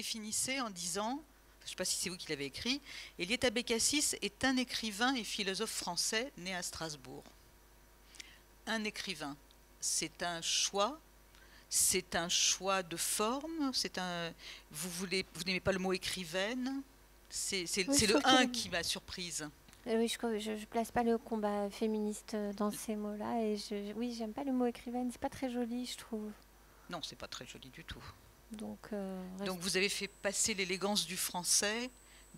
définissez en disant, je ne sais pas si c'est vous qui l'avez écrit, Eliette Bécassis est un écrivain et philosophe français né à Strasbourg. Un écrivain, c'est un choix de forme, vous n'aimez pas le mot écrivaine, c'est Oui, je le trouve un qui m'a surprise. oui, je place pas le combat féministe dans ces mots-là. Et oui, j'aime pas le mot écrivaine. C'est pas très joli, je trouve. Non, c'est pas très joli du tout. Donc, Donc vous avez fait passer l'élégance du français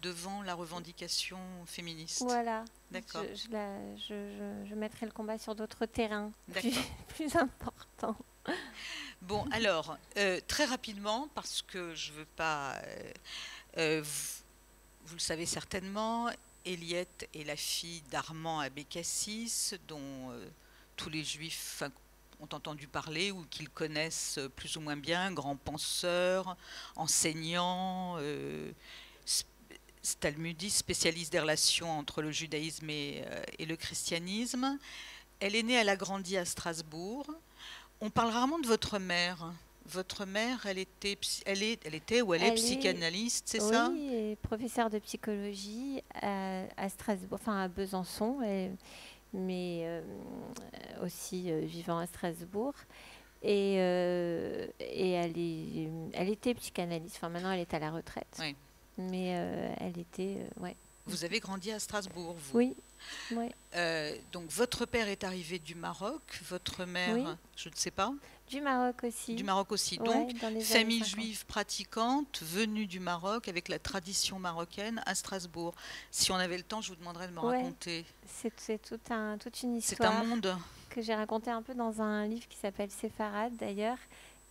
devant la revendication féministe. voilà. D'accord. Je mettrai le combat sur d'autres terrains D'accord. plus importants. Bon, alors, très rapidement, parce que je veux pas... vous le savez certainement, Eliette est la fille d'Armand Abécassis, dont tous les juifs ont entendu parler ou qu'ils connaissent plus ou moins bien, grand penseur, enseignant, talmudiste, spécialiste des relations entre le judaïsme et le christianisme. Elle est née, elle a grandi à Strasbourg. On parle rarement de votre mère. Votre mère, elle était psychanalyste, c'est ça? Oui, et professeure de psychologie à Strasbourg, enfin à Besançon, mais aussi vivant à Strasbourg. Et elle était psychanalyste. Enfin, maintenant, elle est à la retraite. Oui. Mais elle était, ouais. Vous avez grandi à Strasbourg, vous? Oui. Oui. Donc votre père est arrivé du Maroc, votre mère, Oui. je ne sais pas. Du Maroc aussi. Du Maroc aussi. Ouais, Donc, dans les famille années 50. juive pratiquante, venue du Maroc avec la tradition marocaine à Strasbourg. Si on avait le temps, je vous demanderais de me Ouais. raconter. C'est toute une C'est un histoire monde. que j'ai racontée un peu dans un livre qui s'appelle Séfarade d'ailleurs.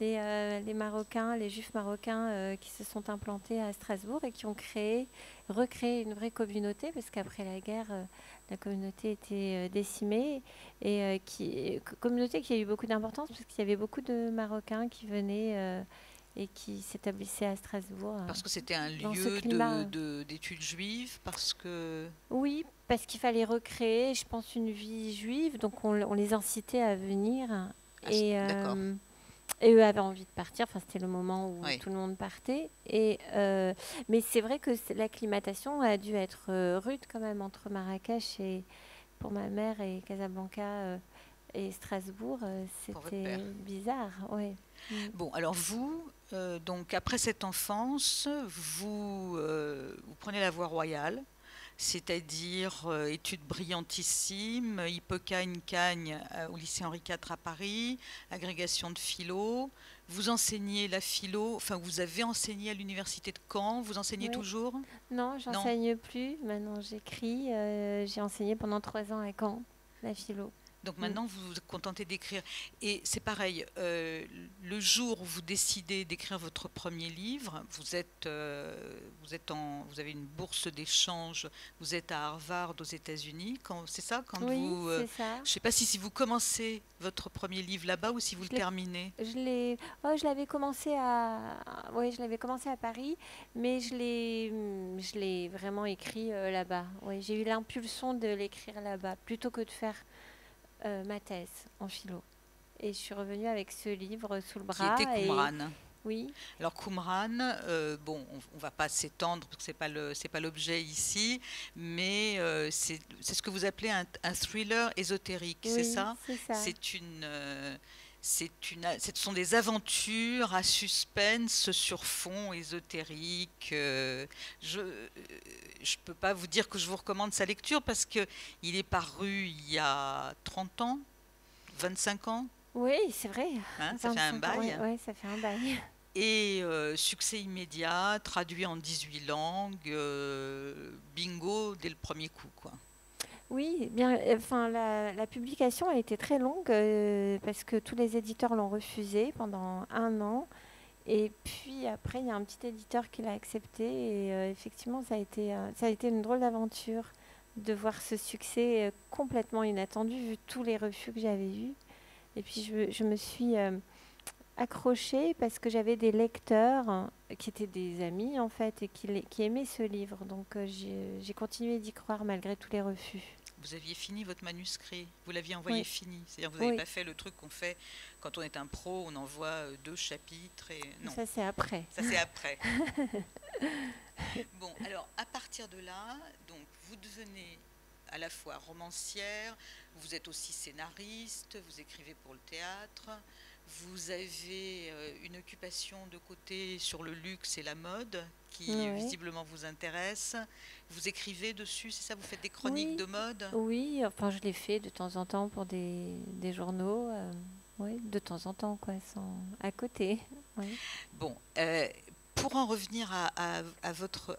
Les Marocains, les Juifs marocains qui se sont implantés à Strasbourg et qui ont recréé une vraie communauté, parce qu'après la guerre, la communauté était décimée, et communauté qui a eu beaucoup d'importance, parce qu'il y avait beaucoup de Marocains qui venaient et qui s'établissaient à Strasbourg. Parce que c'était un dans ce lieu climat. d'études juives, parce que... Oui, parce qu'il fallait recréer, je pense, une vie juive, donc on les incitait à venir. Et, D'accord. et eux avaient envie de partir, enfin, c'était le moment où Oui. tout le monde partait. Mais c'est vrai que l'acclimatation a dû être rude quand même entre Marrakech et, pour ma mère, et Casablanca et Strasbourg. Pour votre C'était père. bizarre, ouais. Bon, alors vous, donc après cette enfance, vous prenez la voie royale, c'est-à-dire études brillantissimes, Hippoca une Cagne au lycée Henri IV à Paris, agrégation de philo. Vous enseignez la philo, enfin vous avez enseigné à l'université de Caen, vous enseignez Ouais. toujours? Non, Non. j'enseigne plus. Maintenant, j'écris. J'ai enseigné pendant 3 ans à Caen, la philo. Donc maintenant, vous vous contentez d'écrire. Et c'est pareil, le jour où vous décidez d'écrire votre premier livre, vous avez une bourse d'échange, vous êtes à Harvard aux États-Unis. C'est ça quand Oui, vous, c'est ça. je ne sais pas si vous commencez votre premier livre là-bas ou si vous le terminez. Je l'avais commencé ouais, je l'avais commencé à Paris, mais je l'ai vraiment écrit là-bas. Ouais, j'ai eu l'impulsion de l'écrire là-bas plutôt que de faire ma thèse en philo. Et je suis revenue avec ce livre sous le Qui bras. était Qumran. Oui, Alors Qumran, bon, on ne va pas s'étendre parce que c'est pas l'objet ici, mais c'est ce que vous appelez un thriller ésotérique, c'est oui, ça? c'est ça. Ce sont des aventures à suspense sur fond ésotérique. Je ne peux pas vous dire que je vous recommande sa lecture parce que il est paru il y a 30 ans, 25 ans, Oui, c'est vrai. hein, ça fait un 25 ans, bail. ouais, ça fait un bail. Et succès immédiat, traduit en 18 langues, bingo dès le premier coup, quoi. Oui, bien, enfin, la publication a été très longue parce que tous les éditeurs l'ont refusé pendant 1 an. Et puis après, il y a un petit éditeur qui l'a accepté. Et effectivement, ça a été une drôle d'aventure de voir ce succès complètement inattendu vu tous les refus que j'avais eus. Et puis je me suis accrochée parce que j'avais des lecteurs qui étaient des amis en fait et qui aimaient ce livre. Donc j'ai continué d'y croire malgré tous les refus. Vous aviez fini votre manuscrit, vous l'aviez envoyé Oui, fini. C'est-à-dire que vous n'avez oui, pas fait le truc qu'on fait quand on est un pro, on envoie 2 chapitres et non, ça c'est après. ça c'est après. Bon, alors à partir de là, donc vous devenez à la fois romancière, vous êtes aussi scénariste, vous écrivez pour le théâtre, vous avez une occupation de côté sur le luxe et la mode qui Ouais. visiblement vous intéresse. Vous écrivez dessus, c'est ça? Vous faites des chroniques Oui, de mode? oui, enfin je l'ai fait de temps en temps pour des journaux. Oui, de temps en temps, quoi, à côté. Oui. Bon, pour en revenir à votre,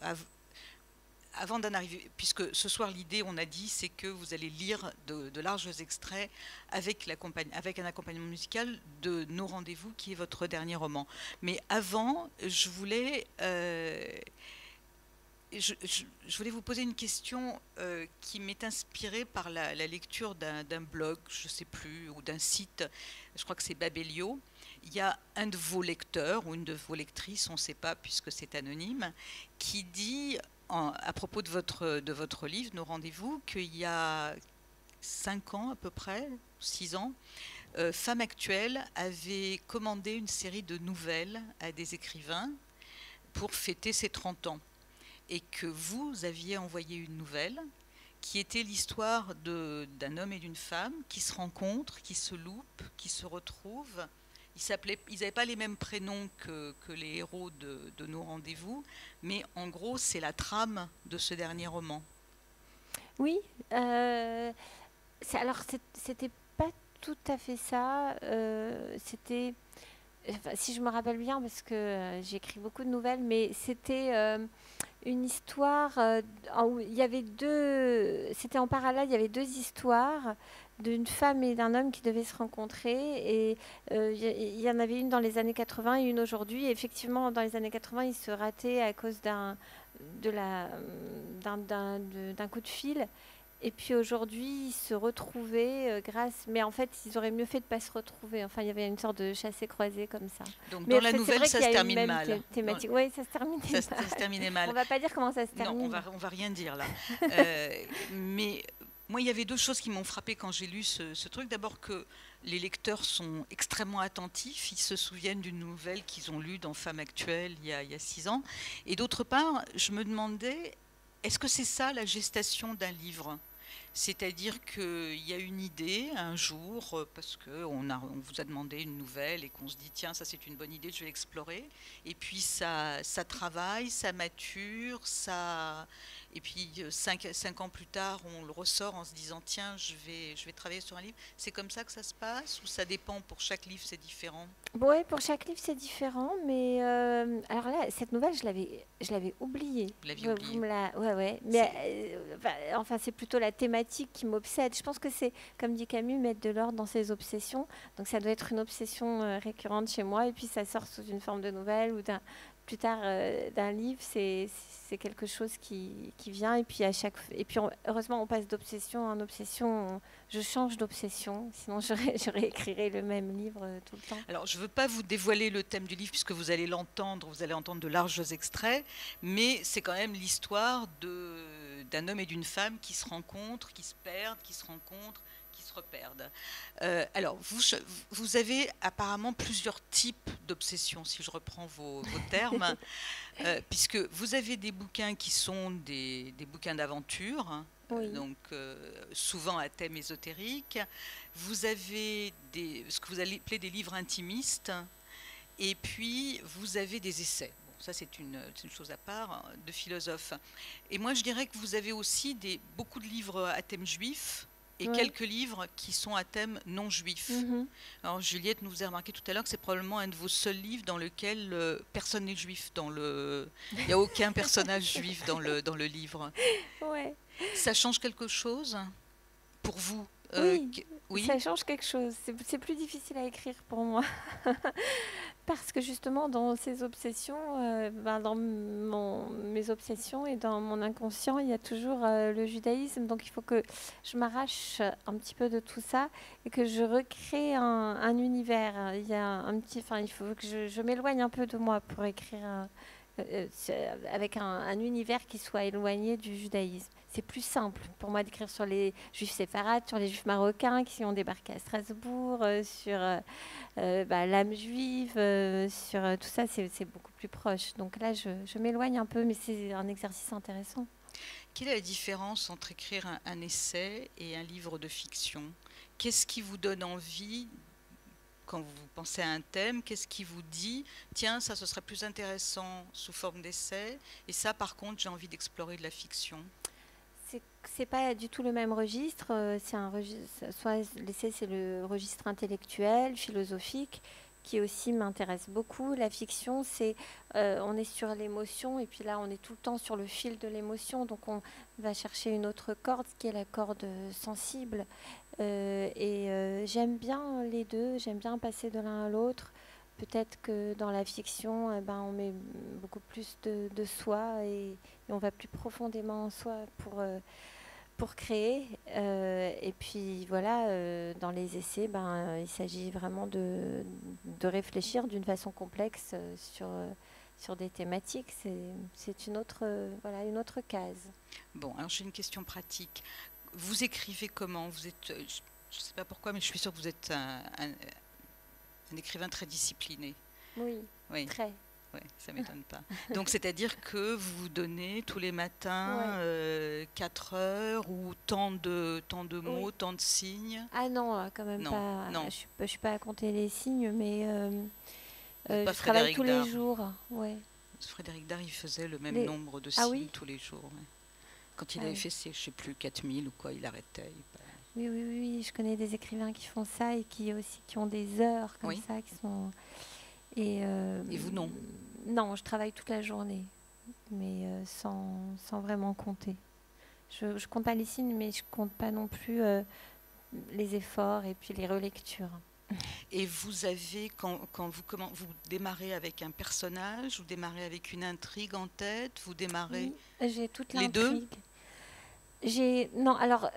avant d'en arriver, puisque ce soir l'idée, on a dit, c'est que vous allez lire de larges extraits avec un accompagnement musical de Nos Rendez-vous, qui est votre dernier roman. Mais avant, je voulais vous poser une question qui m'est inspirée par la lecture d'un blog, je ne sais plus, ou d'un site, je crois que c'est Babelio. Il y a un de vos lecteurs ou une de vos lectrices, on ne sait pas puisque c'est anonyme, qui dit à propos de votre livre, Nos Rendez-vous, qu'il y a 5 ans à peu près, 6 ans, Femme Actuelle avait commandé une série de nouvelles à des écrivains pour fêter ses 30 ans. Et que vous aviez envoyé une nouvelle qui était l'histoire d'un homme et d'une femme qui se rencontrent, qui se loupent, qui se retrouvent. Ils n'avaient pas les mêmes prénoms que les héros de Nos Rendez-vous, mais en gros, c'est la trame de ce dernier roman. Oui, alors c'était pas tout à fait ça. C'était, enfin, si je me rappelle bien, parce que j'écris beaucoup de nouvelles, mais c'était une histoire où il y avait c'était en parallèle, il y avait deux histoires d'une femme et d'un homme qui devaient se rencontrer. Et il y en avait une dans les années 80 et une aujourd'hui. Et effectivement, dans les années 80, ils se rataient à cause d'un coup de fil. Et puis aujourd'hui, ils se retrouvaient mais en fait, ils auraient mieux fait de ne pas se retrouver. Enfin, il y avait une sorte de chassé-croisé comme ça. Donc Mais dans en la fait, c'est nouvelle, vrai ça qu'il y se a une termine même mal. thématique. Oui, ça se terminait Ça mal. se terminait On mal. va pas dire comment ça se Non, termine. on va rien dire là. Mais moi, il y avait 2 choses qui m'ont frappé quand j'ai lu ce truc. D'abord que les lecteurs sont extrêmement attentifs. Ils se souviennent d'une nouvelle qu'ils ont lue dans Femme Actuelle il y a 6 ans. Et d'autre part, je me demandais, est-ce que c'est ça la gestation d'un livre? C'est-à-dire qu'il y a une idée un jour, parce qu'on vous a demandé une nouvelle et qu'on se dit, tiens, ça c'est une bonne idée, je vais l'explorer. Et puis ça travaille, ça mature, et puis 5 ans plus tard, on le ressort en se disant, tiens, je vais travailler sur un livre. C'est comme ça que ça se passe ou ça dépend, pour chaque livre c'est différent? Bon, ouais, pour chaque livre, c'est différent. Mais alors là, cette nouvelle, je l'avais oubliée. Vous l'aviez Vous oublié. me la, ouais, ouais. Mais C'est enfin, c'est plutôt la thématique qui m'obsède. Je pense que c'est, comme dit Camus, mettre de l'ordre dans ses obsessions. Donc ça doit être une obsession récurrente chez moi. Et puis ça sort sous une forme de nouvelle ou plus tard d'un livre. C'est quelque chose qui vient. Et puis et puis heureusement, on passe d'obsession en obsession. Je change d'obsession. Sinon, je réécrirais le même livre tout le temps. Alors, je ne veux pas vous dévoiler le thème du livre puisque vous allez entendre de larges extraits, mais c'est quand même l'histoire d'un homme et d'une femme qui se rencontrent, qui se perdent, qui se rencontrent, qui se reperdent. Alors, vous avez apparemment plusieurs types d'obsessions, si je reprends vos termes, puisque vous avez des bouquins qui sont des bouquins d'aventure, hein, Oui. donc souvent à thème ésotérique. Vous avez ce que vous allez appeler des livres intimistes, et puis vous avez des essais. Bon, ça c'est une chose à part, hein, de philosophes. Et moi je dirais que vous avez aussi beaucoup de livres à thème juif et Ouais. quelques livres qui sont à thème non juif. Mhm. Alors Juliette nous a remarqué tout à l'heure que c'est probablement un de vos seuls livres dans lequel personne n'est juif. Il n'y a aucun personnage juif dans le livre. Ouais. Ça change quelque chose pour vous? Oui, Oui, ça change quelque chose. C'est plus difficile à écrire pour moi. Parce que justement, dans ces obsessions, dans mes obsessions et dans mon inconscient, il y a toujours le judaïsme. Donc il faut que je m'arrache un petit peu de tout ça et que je recrée un univers. Il y a un petit, enfin, il faut que je m'éloigne un peu de moi pour écrire avec un univers qui soit éloigné du judaïsme. C'est plus simple pour moi d'écrire sur les juifs séfarades, sur les juifs marocains qui ont débarqué à Strasbourg, sur l'âme juive, sur tout ça, c'est beaucoup plus proche. Donc là, je m'éloigne un peu, mais c'est un exercice intéressant. Quelle est la différence entre écrire un essai et un livre de fiction? Qu'est-ce qui vous donne envie quand vous pensez à un thème? Qu'est-ce qui vous dit, tiens, ça, ce serait plus intéressant sous forme d'essai, et ça, par contre, j'ai envie d'explorer de la fiction? C'est pas du tout le même registre. C'est un registre, soit l'essai, c'est le registre intellectuel, philosophique, qui aussi m'intéresse beaucoup. La fiction, on est sur l'émotion, et puis là, on est tout le temps sur le fil de l'émotion, donc on va chercher une autre corde, qui est la corde sensible. J'aime bien les deux, j'aime bien passer de l'un à l'autre. Peut-être que dans la fiction, on met beaucoup plus de soi et on va plus profondément en soi pour créer. Et puis voilà, dans les essais, il s'agit vraiment de réfléchir d'une façon complexe sur des thématiques. C'est une autre case. Bon, alors j'ai une question pratique. Vous écrivez comment? Vous êtes, je ne sais pas pourquoi, mais je suis sûre que vous êtes un écrivain très discipliné. Oui, très. Oui, ça ne m'étonne pas. Donc, c'est-à-dire que vous donnez tous les matins 4 heures ou tant de mots, tant de signes? Ah non, quand même pas. Non. Je suis pas à compter les signes, mais je travaille tous les jours. Ouais. Frédéric Dard, il faisait le même nombre de signes tous les jours. Ouais. Quand il avait fait, je ne sais plus, 4000 ou quoi, il arrêtait. Oui, je connais des écrivains qui font ça et qui ont des heures comme ça qui sont... Et vous, non? Non, je travaille toute la journée, mais sans vraiment compter. Je compte pas les signes, mais je compte pas non plus les efforts et puis les relectures. Et vous avez, quand vous démarrez avec un personnage, vous démarrez avec une intrigue en tête, vous démarrez... Oui, j'ai toute les deux? Non, alors,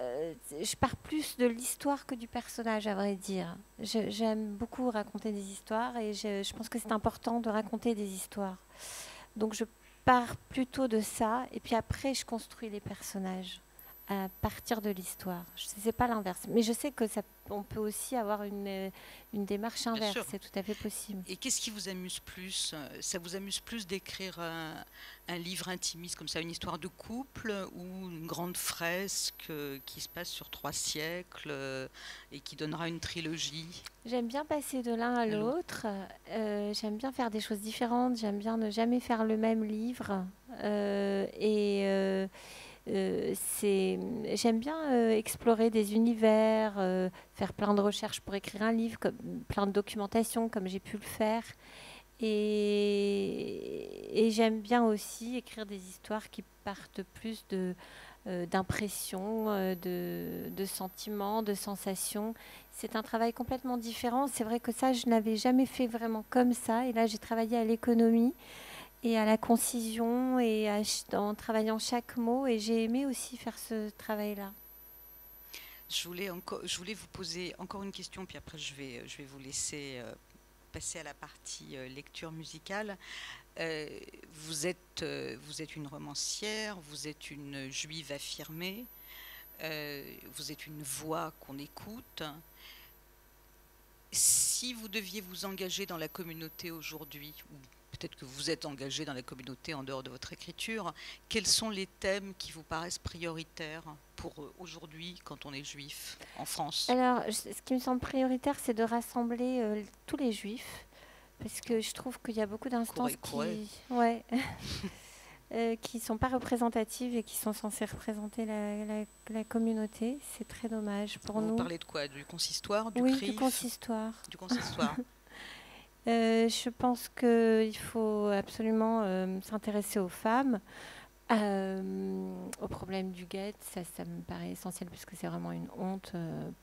je pars plus de l'histoire que du personnage, à vrai dire. J'aime beaucoup raconter des histoires et je pense que c'est important de raconter des histoires. Donc, je pars plutôt de ça et puis après, je construis les personnages à partir de l'histoire. C'est pas l'inverse. Mais je sais que on peut aussi avoir une démarche inverse. C'est tout à fait possible. Et qu'est-ce qui vous amuse plus? Ça vous amuse plus d'écrire un livre intimiste comme ça, une histoire de couple, ou une grande fresque qui se passe sur 3 siècles et qui donnera une trilogie? J'aime bien passer de l'un à l'autre. J'aime bien faire des choses différentes. J'aime bien ne jamais faire le même livre. J'aime bien explorer des univers, faire plein de recherches pour écrire un livre, plein de documentation comme j'ai pu le faire. Et j'aime bien aussi écrire des histoires qui partent plus d'impressions, de sentiments, de sensations. C'est un travail complètement différent. C'est vrai que ça, je n'avais jamais fait vraiment comme ça. Et là, j'ai travaillé à l'économie et à la concision et en travaillant chaque mot, et j'ai aimé aussi faire ce travail-là. Je voulais vous poser encore une question, puis après je vais vous laisser passer à la partie lecture musicale. Vous êtes une romancière, vous êtes une juive affirmée, vous êtes une voix qu'on écoute. Si vous deviez vous engager dans la communauté aujourd'hui, ou peut-être que vous êtes engagé dans la communauté en dehors de votre écriture, quels sont les thèmes qui vous paraissent prioritaires pour aujourd'hui quand on est juif en France? Alors, ce qui me semble prioritaire, c'est de rassembler tous les juifs, parce que je trouve qu'il y a beaucoup d'instances qui sont pas représentatives et qui sont censées représenter la communauté. C'est très dommage pour nous. Vous parlez de quoi? Du consistoire, du CRIF? Oui, du consistoire. Du consistoire. Je pense qu'il faut absolument s'intéresser aux femmes, au problème du guet. Ça me paraît essentiel, parce que c'est vraiment une honte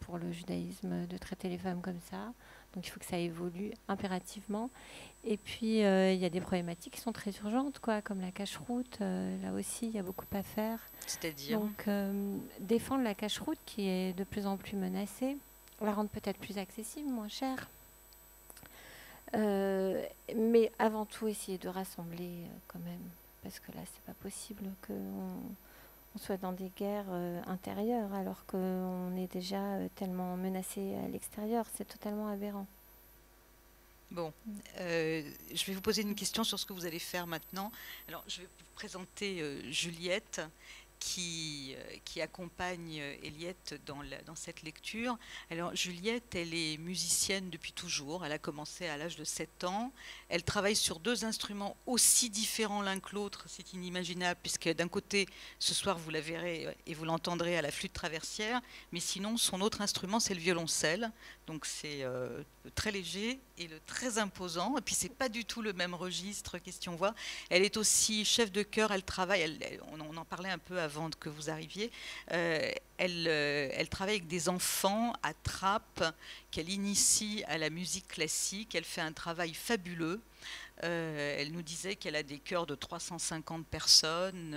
pour le judaïsme de traiter les femmes comme ça. Donc il faut que ça évolue impérativement. Et puis il y a des problématiques qui sont très urgentes, comme la cache-route. Là aussi, il y a beaucoup à faire. C'est-à-dire? Donc défendre la cache-route, qui est de plus en plus menacée, la rendre peut-être plus accessible, moins chère. Mais avant tout, essayer de rassembler quand même, parce que là, c'est pas possible qu'on soit dans des guerres intérieures alors qu'on est déjà tellement menacé à l'extérieur. C'est totalement aberrant. Bon, je vais vous poser une question sur ce que vous allez faire maintenant. Alors, je vais vous présenter Juliette qui accompagne Eliette dans cette lecture. Alors, Juliette, elle est musicienne depuis toujours. Elle a commencé à l'âge de 7 ans. Elle travaille sur deux instruments aussi différents l'un que l'autre. C'est inimaginable, puisque d'un côté, ce soir, vous la verrez et vous l'entendrez à la flûte traversière. Mais sinon, son autre instrument, c'est le violoncelle. Donc, c'est très léger et très imposant. Et puis, c'est pas du tout le même registre, question voix. Elle est aussi chef de chœur. Elle travaille, on en parlait un peu avant que vous arriviez. Elle travaille avec des enfants à Trappes qu'elle initie à la musique classique. Elle fait un travail fabuleux. Elle nous disait qu'elle a des chœurs de 350 personnes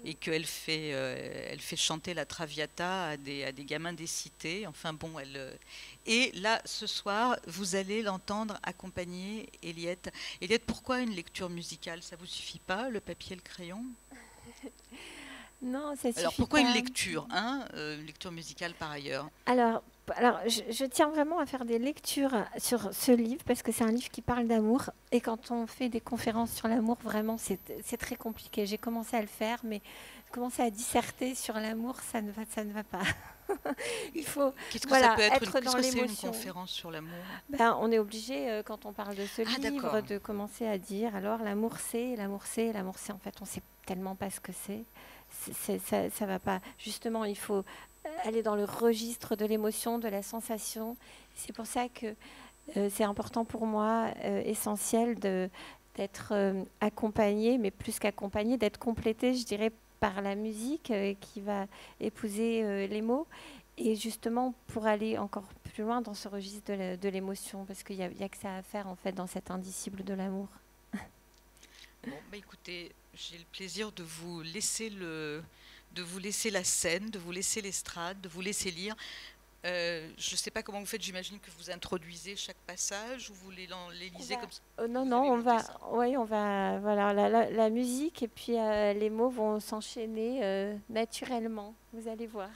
et qu'elle elle fait chanter la Traviata à des gamins des cités. Enfin bon, et là, ce soir, vous allez l'entendre accompagner Eliette. Eliette, pourquoi une lecture musicale? Ça vous suffit pas, le papier et le crayon? Non, ça Alors suffit pourquoi une pas. lecture, hein, une lecture musicale par ailleurs? Alors, je tiens vraiment à faire des lectures sur ce livre parce que c'est un livre qui parle d'amour. Et quand on fait des conférences sur l'amour, vraiment, c'est très compliqué. J'ai commencé à le faire, mais commencer à disserter sur l'amour, ça ne va pas. Il faut, Qu'est-ce que ça voilà, peut être être qu'est-ce dans que c'est une l'émotion. conférence sur l'amour? Ben, on est obligé, quand on parle de ce Ah livre, d'accord. de commencer à dire alors l'amour c'est, l'amour c'est, l'amour c'est. En fait, on sait tellement pas ce que c'est. Ça va pas. Justement, il faut aller dans le registre de l'émotion, de la sensation. C'est pour ça que c'est important pour moi, essentiel d'être accompagné, mais plus qu'accompagné, d'être complété, je dirais, par la musique qui va épouser les mots. Et justement, pour aller encore plus loin dans ce registre de l'émotion, parce qu'il y a que ça à faire, en fait, dans cet indicible de l'amour. Bon, bah écoutez, j'ai le plaisir de vous laisser la scène, de vous laisser l'estrade, de vous laisser lire. Je ne sais pas comment vous faites, j'imagine que vous introduisez chaque passage ou vous les lisez comme ça. Non, Vous non, allez monter ça. oui, on va, voilà, la musique et puis les mots vont s'enchaîner naturellement. Vous allez voir.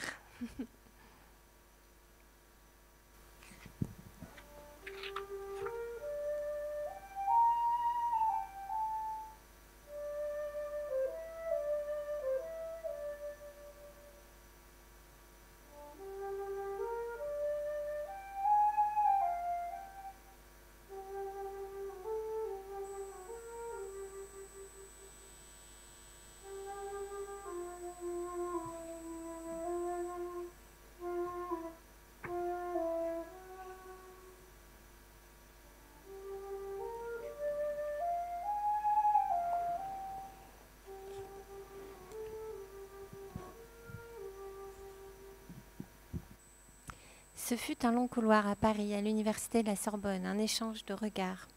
Ce fut un long couloir à Paris, à l'université de la Sorbonne, un échange de regards.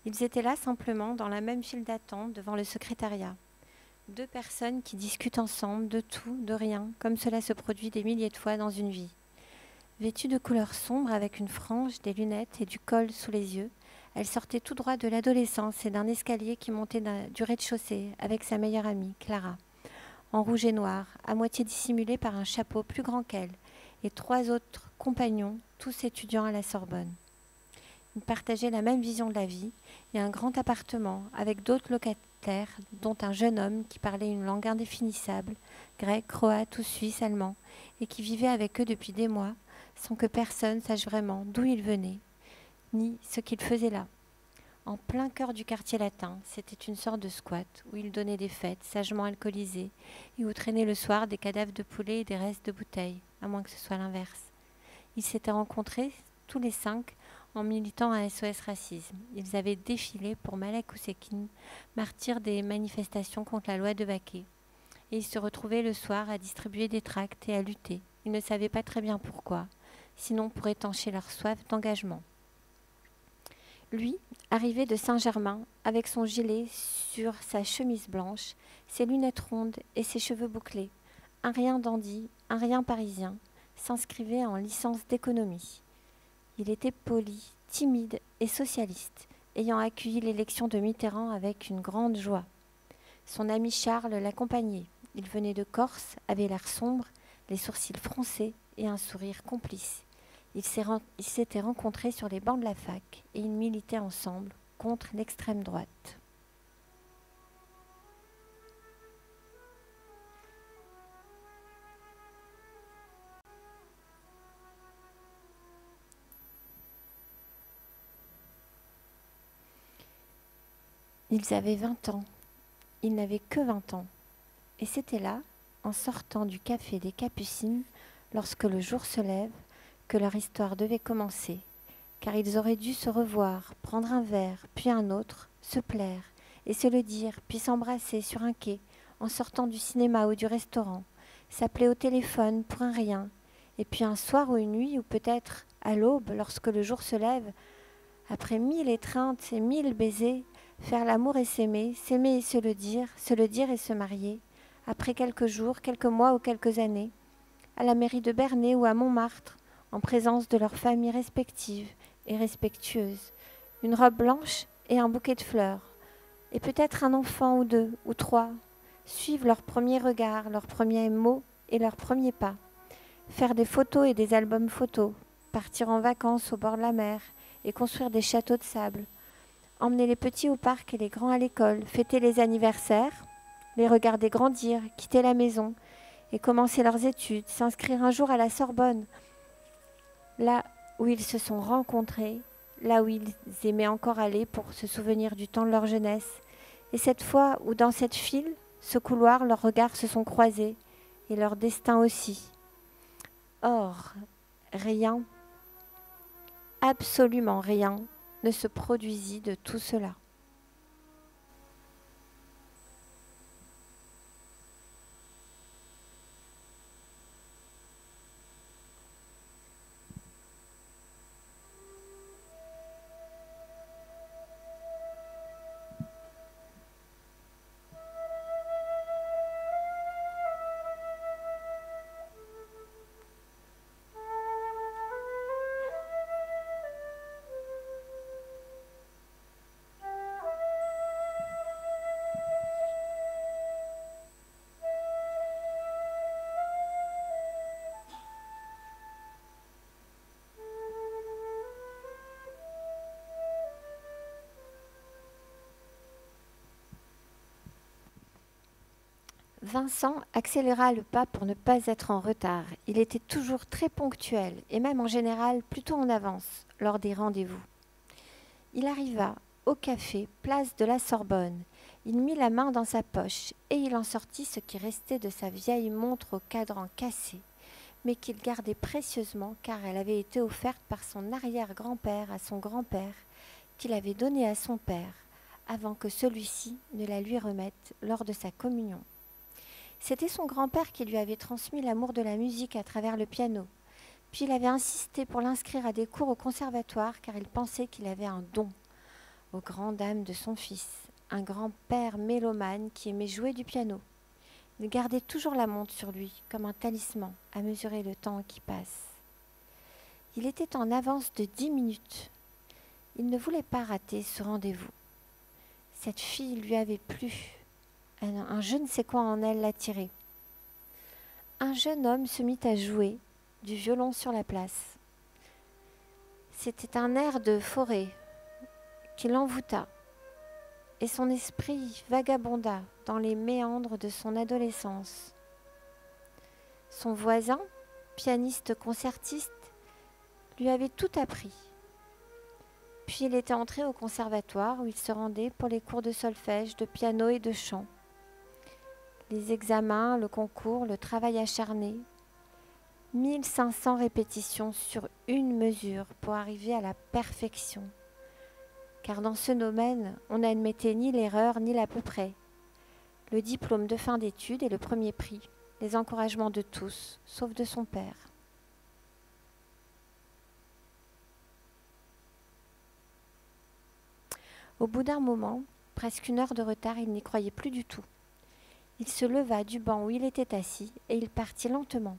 Ils étaient là simplement, dans la même file d'attente, devant le secrétariat. Deux personnes qui discutent ensemble de tout, de rien, comme cela se produit des milliers de fois dans une vie. Vêtue de couleur sombre avec une frange, des lunettes et du col sous les yeux, elle sortait tout droit de l'adolescence et d'un escalier qui montait du rez-de-chaussée avec sa meilleure amie, Clara, en rouge et noir, à moitié dissimulée par un chapeau plus grand qu'elle, et trois autres compagnons, tous étudiants à la Sorbonne. Ils partageaient la même vision de la vie et un grand appartement avec d'autres locataires, dont un jeune homme qui parlait une langue indéfinissable, grec, croate ou suisse, allemand, et qui vivait avec eux depuis des mois, sans que personne sache vraiment d'où il venait, ni ce qu'il faisait là. En plein cœur du quartier latin, c'était une sorte de squat où il donnait des fêtes sagement alcoolisées et où traînaient le soir des cadavres de poulets et des restes de bouteilles, à moins que ce soit l'inverse. Ils s'étaient rencontrés, tous les 5, en militant à SOS Racisme. Ils avaient défilé pour Malek Ousekine, martyr des manifestations contre la loi de Baquet. Et ils se retrouvaient le soir à distribuer des tracts et à lutter. Ils ne savaient pas très bien pourquoi, sinon pour étancher leur soif d'engagement. Lui, arrivé de Saint-Germain, avec son gilet sur sa chemise blanche, ses lunettes rondes et ses cheveux bouclés, un rien dandy, un rien parisien, s'inscrivait en licence d'économie. Il était poli, timide et socialiste, ayant accueilli l'élection de Mitterrand avec une grande joie. Son ami Charles l'accompagnait. Il venait de Corse, avait l'air sombre, les sourcils froncés et un sourire complice. Ils s'étaient rencontrés sur les bancs de la fac et ils militaient ensemble contre l'extrême droite. Ils avaient 20 ans. Ils n'avaient que 20 ans. Et c'était là, en sortant du café des Capucines, lorsque le jour se lève, que leur histoire devait commencer, car ils auraient dû se revoir, prendre un verre, puis un autre, se plaire, et se le dire, puis s'embrasser sur un quai, en sortant du cinéma ou du restaurant, s'appeler au téléphone pour un rien, et puis un soir ou une nuit, ou peut-être à l'aube, lorsque le jour se lève, après 1000 étreintes et 1000 baisers, faire l'amour et s'aimer et se le dire et se marier, après quelques jours, quelques mois ou quelques années, à la mairie de Bernay ou à Montmartre, en présence de leurs familles respectives et respectueuses, une robe blanche et un bouquet de fleurs, et peut-être un enfant ou deux ou trois, suivre leurs premiers regards, leurs premiers mots et leurs premiers pas, faire des photos et des albums photos, partir en vacances au bord de la mer et construire des châteaux de sable, emmener les petits au parc et les grands à l'école, fêter les anniversaires, les regarder grandir, quitter la maison et commencer leurs études, s'inscrire un jour à la Sorbonne, là où ils se sont rencontrés, là où ils aimaient encore aller pour se souvenir du temps de leur jeunesse, et cette fois où dans cette file, ce couloir, leurs regards se sont croisés, et leur destin aussi. Or, rien, absolument rien, ne se produisit de tout cela. Vincent accéléra le pas pour ne pas être en retard. Il était toujours très ponctuel et même en général plutôt en avance lors des rendez-vous. Il arriva au café, place de la Sorbonne. Il mit la main dans sa poche et il en sortit ce qui restait de sa vieille montre au cadran cassé, mais qu'il gardait précieusement car elle avait été offerte par son arrière-grand-père à son grand-père, qu'il avait donnée à son père avant que celui-ci ne la lui remette lors de sa communion. C'était son grand-père qui lui avait transmis l'amour de la musique à travers le piano. Puis il avait insisté pour l'inscrire à des cours au conservatoire car il pensait qu'il avait un don, aux grandes dames de son fils, un grand-père mélomane qui aimait jouer du piano. Il gardait toujours la montre sur lui comme un talisman à mesurer le temps qui passe. Il était en avance de 10 minutes. Il ne voulait pas rater ce rendez-vous. Cette fille lui avait plu. Un je ne sais quoi en elle l'attirait. Un jeune homme se mit à jouer du violon sur la place. C'était un air de forêt qui l'envoûta, et son esprit vagabonda dans les méandres de son adolescence. Son voisin, pianiste concertiste, lui avait tout appris. Puis il était entré au conservatoire où il se rendait pour les cours de solfège, de piano et de chant. Les examens, le concours, le travail acharné. 1500 répétitions sur une mesure pour arriver à la perfection. Car dans ce domaine, on n'admettait ni l'erreur ni l'à peu près. Le diplôme de fin d'études et le premier prix, les encouragements de tous, sauf de son père. Au bout d'un moment, presque 1 heure de retard, il n'y croyait plus du tout. Il se leva du banc où il était assis et il partit lentement.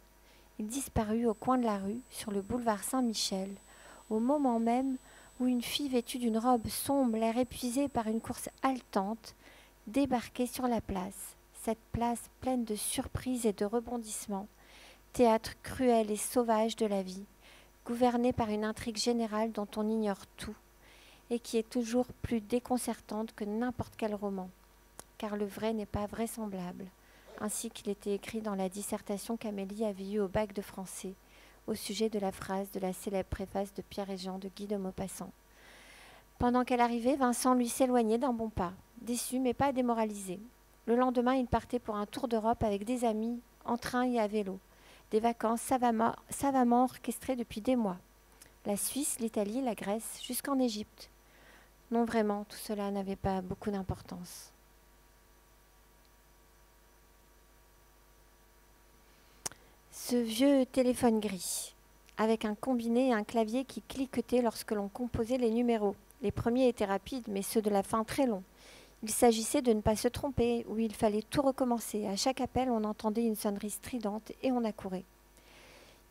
Il disparut au coin de la rue, sur le boulevard Saint-Michel, au moment même où une fille vêtue d'une robe sombre, l'air épuisé par une course haletante, débarquait sur la place, cette place pleine de surprises et de rebondissements, théâtre cruel et sauvage de la vie, gouverné par une intrigue générale dont on ignore tout, et qui est toujours plus déconcertante que n'importe quel roman, car le vrai n'est pas vraisemblable, ainsi qu'il était écrit dans la dissertation qu'Amélie avait eue au bac de français, au sujet de la phrase de la célèbre préface de Pierre et Jean de Guy de Maupassant. Pendant qu'elle arrivait, Vincent lui s'éloignait d'un bon pas, déçu mais pas démoralisé. Le lendemain, il partait pour un tour d'Europe avec des amis, en train et à vélo. Des vacances savamment orchestrées depuis des mois. La Suisse, l'Italie, la Grèce, jusqu'en Égypte. Non, vraiment, tout cela n'avait pas beaucoup d'importance. Ce vieux téléphone gris, avec un combiné et un clavier qui cliquetaient lorsque l'on composait les numéros. Les premiers étaient rapides, mais ceux de la fin très longs. Il s'agissait de ne pas se tromper, ou il fallait tout recommencer. À chaque appel, on entendait une sonnerie stridente et on accourait.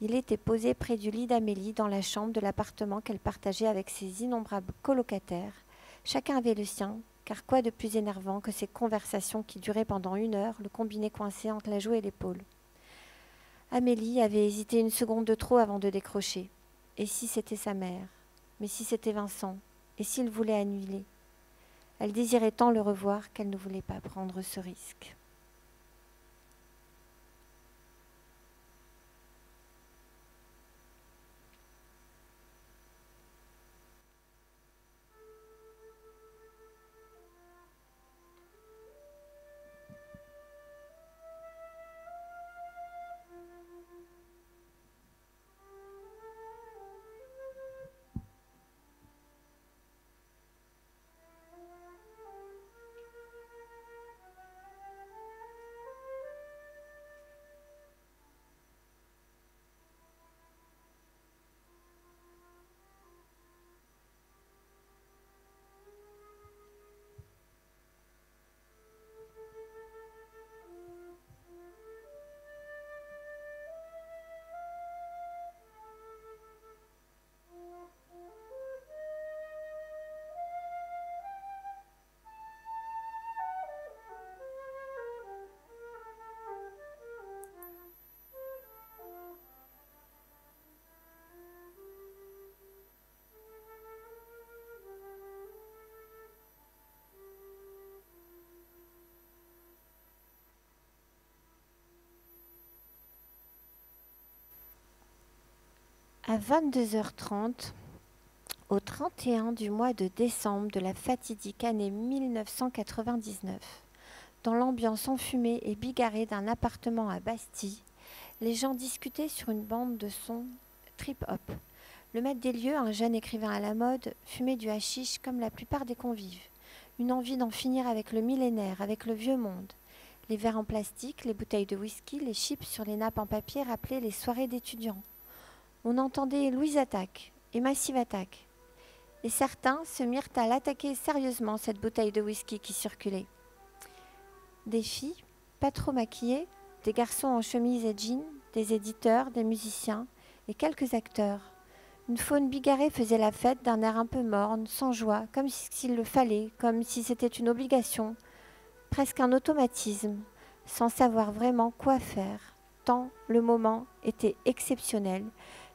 Il était posé près du lit d'Amélie dans la chambre de l'appartement qu'elle partageait avec ses innombrables colocataires. Chacun avait le sien, car quoi de plus énervant que ces conversations qui duraient pendant 1 heure, le combiné coincé entre la joue et l'épaule. Amélie avait hésité une seconde de trop avant de décrocher. Et si c'était sa mère? Mais si c'était Vincent? Et s'il voulait annuler? Elle désirait tant le revoir qu'elle ne voulait pas prendre ce risque. À 22h30, au 31 du mois de décembre de la fatidique année 1999, dans l'ambiance enfumée et bigarrée d'un appartement à Bastille, les gens discutaient sur une bande de son trip-hop. Le maître des lieux, un jeune écrivain à la mode, fumait du hashish comme la plupart des convives. Une envie d'en finir avec le millénaire, avec le vieux monde. Les verres en plastique, les bouteilles de whisky, les chips sur les nappes en papier rappelaient les soirées d'étudiants. On entendait Louise Attaque et Massive Attaque. Et certains se mirent à l'attaquer sérieusement, cette bouteille de whisky qui circulait. Des filles, pas trop maquillées, des garçons en chemise et jeans, des éditeurs, des musiciens et quelques acteurs. Une faune bigarrée faisait la fête d'un air un peu morne, sans joie, comme s'il le fallait, comme si c'était une obligation, presque un automatisme, sans savoir vraiment quoi faire, tant le moment était exceptionnel,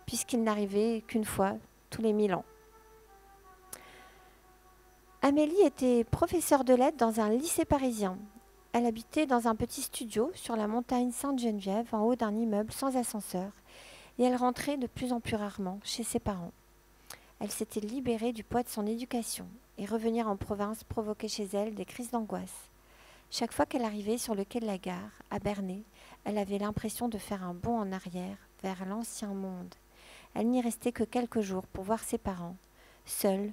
puisqu'il n'arrivait qu'une fois tous les 1000 ans. Amélie était professeure de lettres dans un lycée parisien. Elle habitait dans un petit studio sur la montagne Sainte-Geneviève, en haut d'un immeuble sans ascenseur, et elle rentrait de plus en plus rarement chez ses parents. Elle s'était libérée du poids de son éducation, et revenir en province provoquait chez elle des crises d'angoisse. Chaque fois qu'elle arrivait sur le quai de la gare, à Bernay, elle avait l'impression de faire un bond en arrière vers l'ancien monde. Elle n'y restait que quelques jours pour voir ses parents, seule,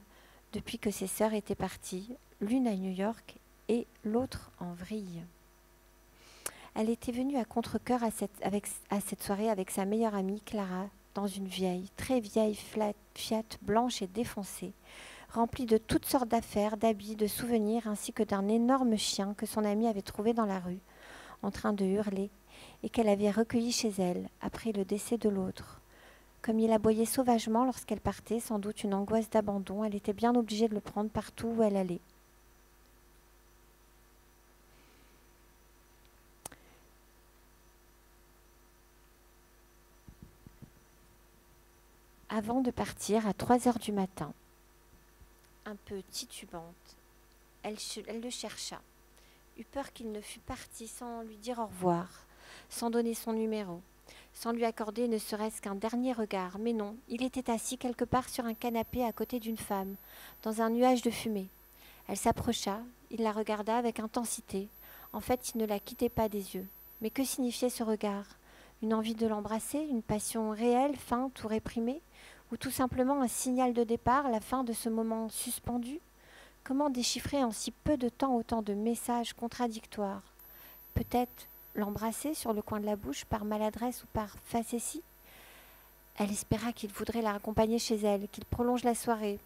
depuis que ses sœurs étaient parties, l'une à New York et l'autre en vrille. Elle était venue à contre-cœur à cette soirée avec sa meilleure amie Clara, dans une vieille, très vieille Fiat blanche et défoncée, remplie de toutes sortes d'affaires, d'habits, de souvenirs, ainsi que d'un énorme chien que son amie avait trouvé dans la rue, en train de hurler, et qu'elle avait recueilli chez elle, après le décès de l'autre, Comme il aboyait sauvagement lorsqu'elle partait, sans doute une angoisse d'abandon, elle était bien obligée de le prendre partout où elle allait. Avant de partir, à 3 heures du matin, un peu titubante, elle le chercha, eut peur qu'il ne fût parti sans lui dire au revoir, sans donner son numéro, sans lui accorder ne serait-ce qu'un dernier regard. Mais non, il était assis quelque part sur un canapé à côté d'une femme, dans un nuage de fumée. Elle s'approcha, il la regarda avec intensité. En fait, il ne la quittait pas des yeux. Mais que signifiait ce regard? Une envie de l'embrasser, une passion réelle, feinte ou réprimée, ou tout simplement un signal de départ, la fin de ce moment suspendu? Comment déchiffrer en si peu de temps autant de messages contradictoires? Peut-être l'embrasser sur le coin de la bouche par maladresse ou par facétie? Elle espéra qu'il voudrait la raccompagner chez elle, qu'il prolonge la soirée,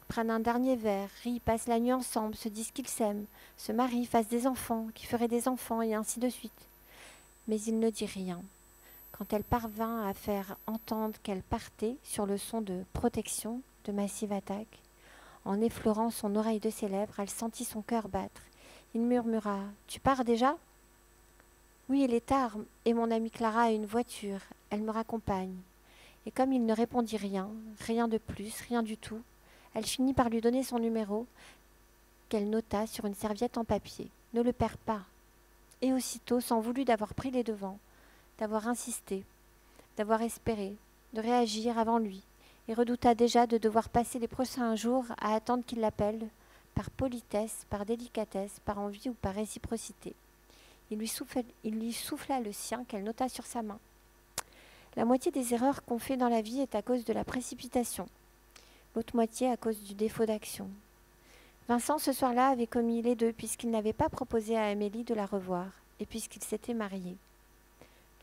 prenne un dernier verre, rient, passent la nuit ensemble, se disent qu'ils s'aiment, se marient, fassent des enfants, qui feraient des enfants, et ainsi de suite. Mais il ne dit rien. Quand elle parvint à faire entendre qu'elle partait sur le son de protection de Massive Attack, en effleurant son oreille de ses lèvres, elle sentit son cœur battre. Il murmura « Tu pars déjà ?»« Oui, il est tard, et mon amie Clara a une voiture. Elle me raccompagne. » Et comme il ne répondit rien, rien de plus, rien du tout, elle finit par lui donner son numéro, qu'elle nota sur une serviette en papier. « Ne le perds pas. » Et aussitôt s'en voulut d'avoir pris les devants, d'avoir insisté, d'avoir espéré, de réagir avant lui, et redouta déjà de devoir passer les prochains jours à attendre qu'il l'appelle, par politesse, par délicatesse, par envie ou par réciprocité. Il lui souffla le sien qu'elle nota sur sa main. La moitié des erreurs qu'on fait dans la vie est à cause de la précipitation, l'autre moitié à cause du défaut d'action. Vincent, ce soir-là, avait commis les deux, puisqu'il n'avait pas proposé à Amélie de la revoir, et puisqu'il s'était marié.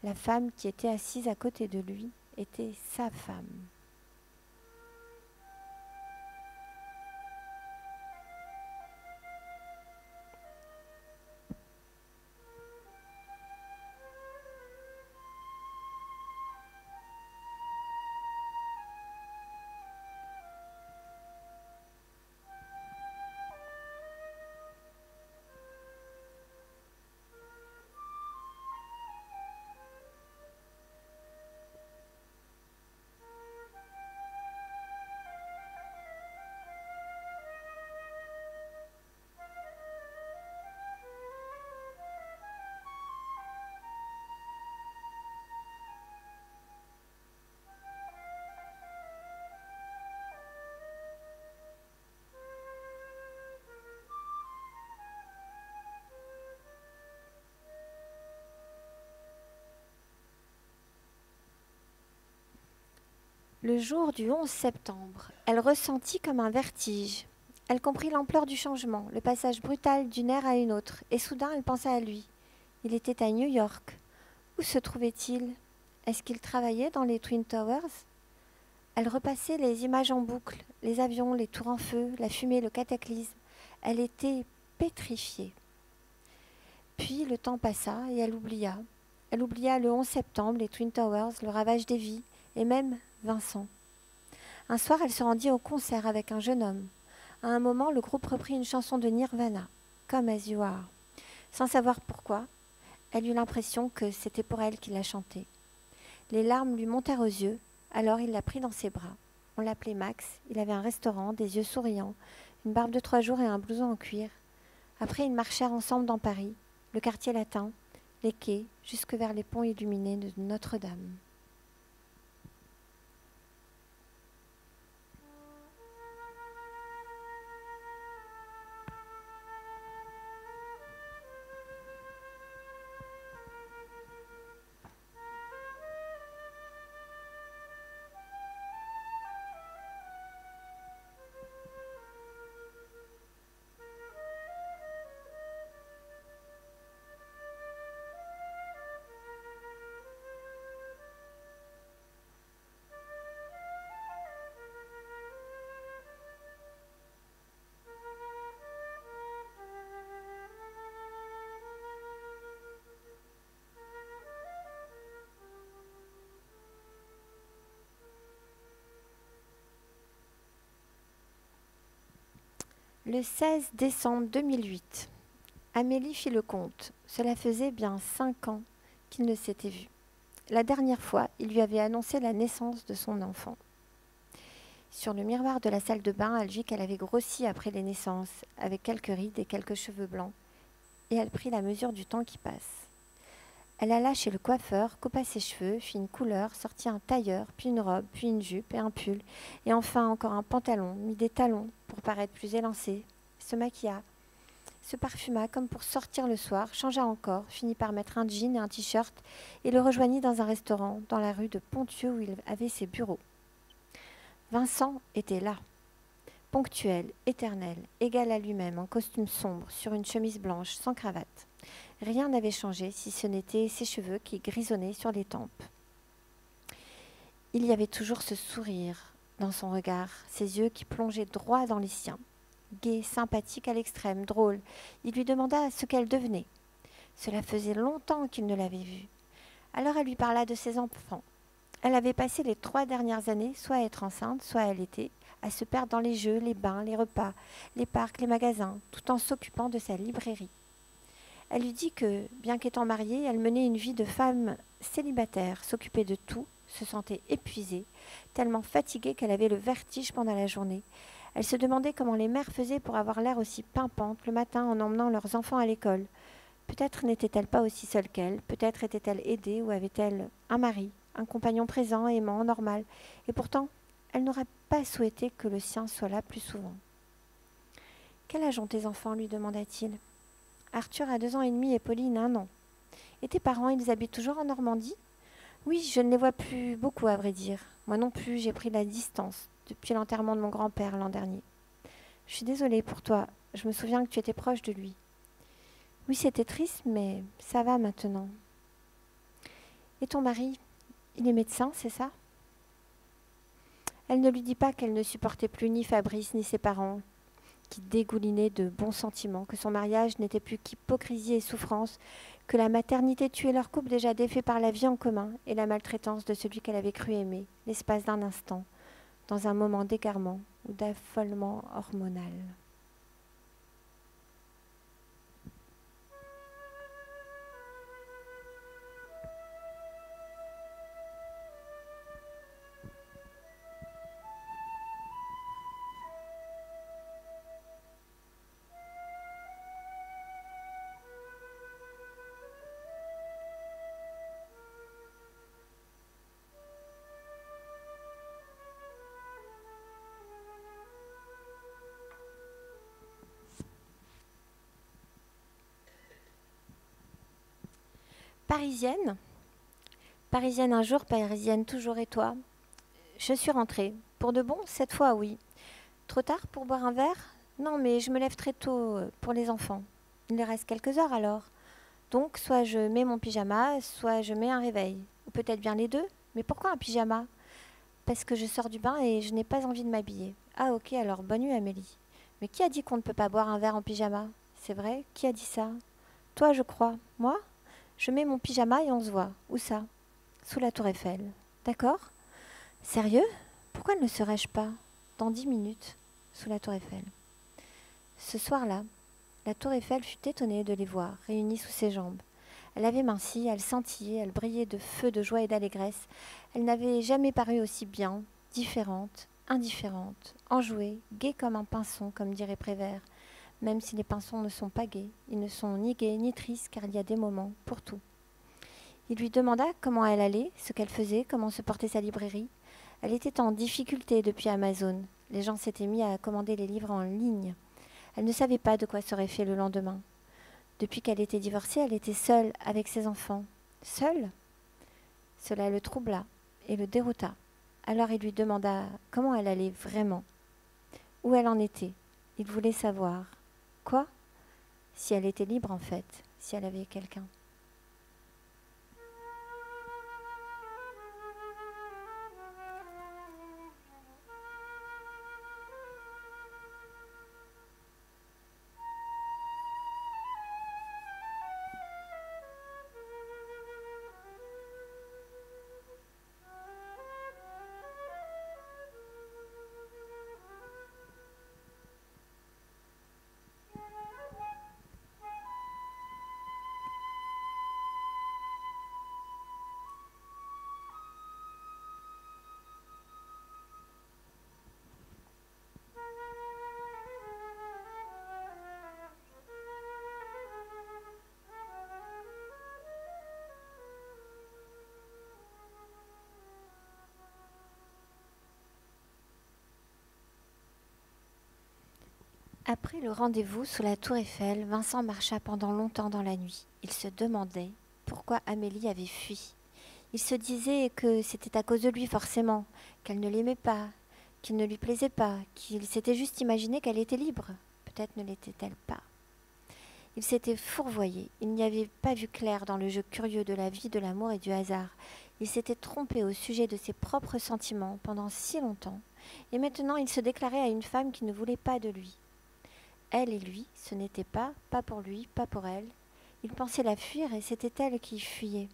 La femme qui était assise à côté de lui était sa femme. Le jour du 11 septembre, elle ressentit comme un vertige. Elle comprit l'ampleur du changement, le passage brutal d'une ère à une autre, et soudain elle pensa à lui. Il était à New York. Où se trouvait-il? Est-ce qu'il travaillait dans les Twin Towers? Elle repassait les images en boucle, les avions, les tours en feu, la fumée, le cataclysme. Elle était pétrifiée. Puis le temps passa et elle oublia. Elle oublia le 11 septembre, les Twin Towers, le ravage des vies, et même Vincent. Un soir, elle se rendit au concert avec un jeune homme. À un moment, le groupe reprit une chanson de Nirvana, Come As You Are. Sans savoir pourquoi, elle eut l'impression que c'était pour elle qu'il la chantait. Les larmes lui montèrent aux yeux, alors il la prit dans ses bras. On l'appelait Max, il avait un restaurant, des yeux souriants, une barbe de 3 jours et un blouson en cuir. Après, ils marchèrent ensemble dans Paris, le quartier latin, les quais, jusque vers les ponts illuminés de Notre-Dame. Le 16 décembre 2008, Amélie fit le compte. Cela faisait bien 5 ans qu'ils ne s'étaient vus. La dernière fois, il lui avait annoncé la naissance de son enfant. Sur le miroir de la salle de bain, elle vit qu'elle avait grossi après les naissances, avec quelques rides et quelques cheveux blancs, et elle prit la mesure du temps qui passe. Elle alla chez le coiffeur, coupa ses cheveux, fit une couleur, sortit un tailleur, puis une robe, puis une jupe et un pull, et enfin encore un pantalon, mit des talons pour paraître plus élancée, se maquilla, se parfuma comme pour sortir le soir, changea encore, finit par mettre un jean et un t-shirt, et le rejoignit dans un restaurant, dans la rue de Ponthieu où il avait ses bureaux. Vincent était là, ponctuel, éternel, égal à lui-même, en costume sombre, sur une chemise blanche, sans cravate. Rien n'avait changé, si ce n'était ses cheveux qui grisonnaient sur les tempes. Il y avait toujours ce sourire dans son regard, ses yeux qui plongeaient droit dans les siens. Gai, sympathique à l'extrême, drôle, il lui demanda ce qu'elle devenait. Cela faisait longtemps qu'il ne l'avait vue. Alors elle lui parla de ses enfants. Elle avait passé les 3 dernières années soit à être enceinte, soit à l'été, à se perdre dans les jeux, les bains, les repas, les parcs, les magasins, tout en s'occupant de sa librairie. Elle lui dit que, bien qu'étant mariée, elle menait une vie de femme célibataire, s'occupait de tout, se sentait épuisée, tellement fatiguée qu'elle avait le vertige pendant la journée. Elle se demandait comment les mères faisaient pour avoir l'air aussi pimpantes le matin en emmenant leurs enfants à l'école. Peut-être n'était-elle pas aussi seule qu'elle, peut-être était-elle aidée ou avait-elle un mari, un compagnon présent, aimant, normal, et pourtant, elle n'aurait pas souhaité que le sien soit là plus souvent. « Quel âge ont tes enfants ?» lui demanda-t-il. Arthur a 2 ans et demi et Pauline 1 an. Et tes parents, ils habitent toujours en Normandie? Oui, je ne les vois plus beaucoup, à vrai dire. Moi non plus, j'ai pris la distance depuis l'enterrement de mon grand-père l'an dernier. Je suis désolée pour toi, je me souviens que tu étais proche de lui. Oui, c'était triste, mais ça va maintenant. Et ton mari, il est médecin, c'est ça? Elle ne lui dit pas qu'elle ne supportait plus ni Fabrice ni ses parents, qui dégoulinait de bons sentiments, que son mariage n'était plus qu'hypocrisie et souffrance, que la maternité tuait leur couple déjà défait par la vie en commun et la maltraitance de celui qu'elle avait cru aimer, l'espace d'un instant, dans un moment d'égarement ou d'affolement hormonal. Parisienne. Parisienne un jour, parisienne toujours, et toi? Je suis rentrée. Pour de bon, cette fois, oui. Trop tard pour boire un verre? Non, mais je me lève très tôt pour les enfants. Il leur reste quelques heures alors. Donc, soit je mets mon pyjama, soit je mets un réveil. Ou peut-être bien les deux. Mais pourquoi un pyjama? Parce que je sors du bain et je n'ai pas envie de m'habiller. Ah ok, alors bonne nuit Amélie. Mais qui a dit qu'on ne peut pas boire un verre en pyjama? C'est vrai? Qui a dit ça? Toi, je crois. Moi? Je mets mon pyjama et on se voit. Où ça? Sous la tour Eiffel. D'accord? Sérieux? Pourquoi ne serais-je pas? Dans 10 minutes, sous la tour Eiffel. Ce soir-là, la tour Eiffel fut étonnée de les voir, réunis sous ses jambes. Elle avait minci, elle scintillait, elle brillait de feu, de joie et d'allégresse. Elle n'avait jamais paru aussi bien, différente, indifférente, enjouée, gaie comme un pinson, comme dirait Prévert. Même si les pinsons ne sont pas gais, ils ne sont ni gais ni tristes, car il y a des moments pour tout. Il lui demanda comment elle allait, ce qu'elle faisait, comment se portait sa librairie. Elle était en difficulté depuis Amazon. Les gens s'étaient mis à commander les livres en ligne. Elle ne savait pas de quoi serait fait le lendemain. Depuis qu'elle était divorcée, elle était seule avec ses enfants. Seule? Cela le troubla et le dérouta. Alors il lui demanda comment elle allait vraiment, où elle en était. Il voulait savoir. Quoi? Si elle était libre en fait, si elle avait quelqu'un. Après le rendez-vous sous la tour Eiffel, Vincent marcha pendant longtemps dans la nuit. Il se demandait pourquoi Amélie avait fui. Il se disait que c'était à cause de lui forcément, qu'elle ne l'aimait pas, qu'il ne lui plaisait pas, qu'il s'était juste imaginé qu'elle était libre. Peut-être ne l'était-elle pas. Il s'était fourvoyé, il n'y avait pas vu clair dans le jeu curieux de la vie, de l'amour et du hasard. Il s'était trompé au sujet de ses propres sentiments pendant si longtemps, et maintenant il se déclarait à une femme qui ne voulait pas de lui. Elle et lui, ce n'était pas pour lui, pas pour elle. Il pensait la fuir et c'était elle qui fuyait.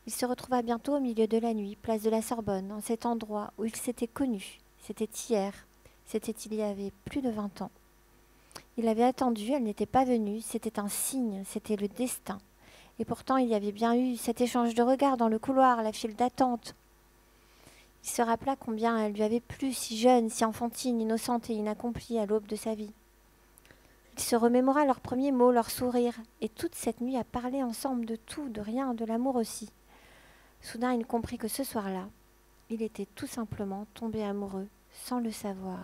Il se retrouva bientôt au milieu de la nuit, place de la Sorbonne, en cet endroit où ils s'étaient connus. C'était hier, c'était il y avait plus de 20 ans. Il avait attendu, elle n'était pas venue, c'était un signe, c'était le destin. Et pourtant il y avait bien eu cet échange de regards dans le couloir, la file d'attente. Il se rappela combien elle lui avait plu, si jeune, si enfantine, innocente et inaccomplie à l'aube de sa vie. Il se remémora leurs premiers mots, leurs sourires, et toute cette nuit à parler ensemble de tout, de rien, de l'amour aussi. Soudain il comprit que ce soir-là, il était tout simplement tombé amoureux, sans le savoir.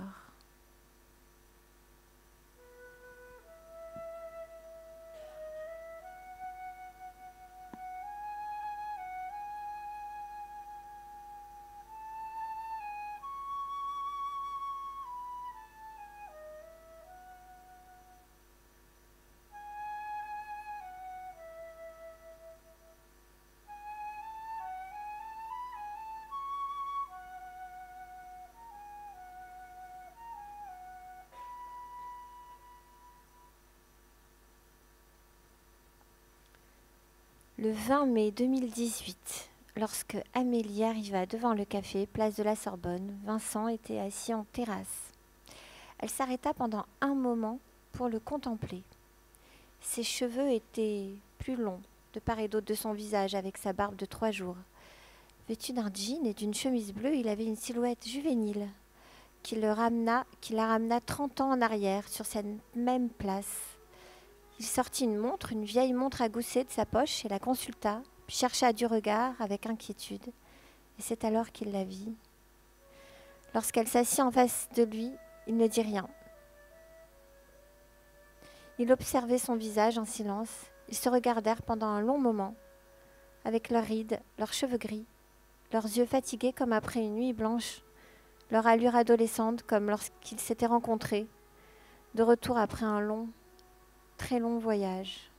Le 20 mai 2018, lorsque Amélie arriva devant le café, place de la Sorbonne, Vincent était assis en terrasse. Elle s'arrêta pendant un moment pour le contempler. Ses cheveux étaient plus longs, de part et d'autre de son visage, avec sa barbe de 3 jours. Vêtu d'un jean et d'une chemise bleue, il avait une silhouette juvénile qui la ramena 30 ans en arrière, sur cette même place. Il sortit une vieille montre à gousset de sa poche et la consulta, puis chercha du regard avec inquiétude. Et c'est alors qu'il la vit. Lorsqu'elle s'assit en face de lui, il ne dit rien. Il observait son visage en silence. Ils se regardèrent pendant un long moment, avec leurs rides, leurs cheveux gris, leurs yeux fatigués comme après une nuit blanche, leur allure adolescente comme lorsqu'ils s'étaient rencontrés, de retour après un long, très long voyage.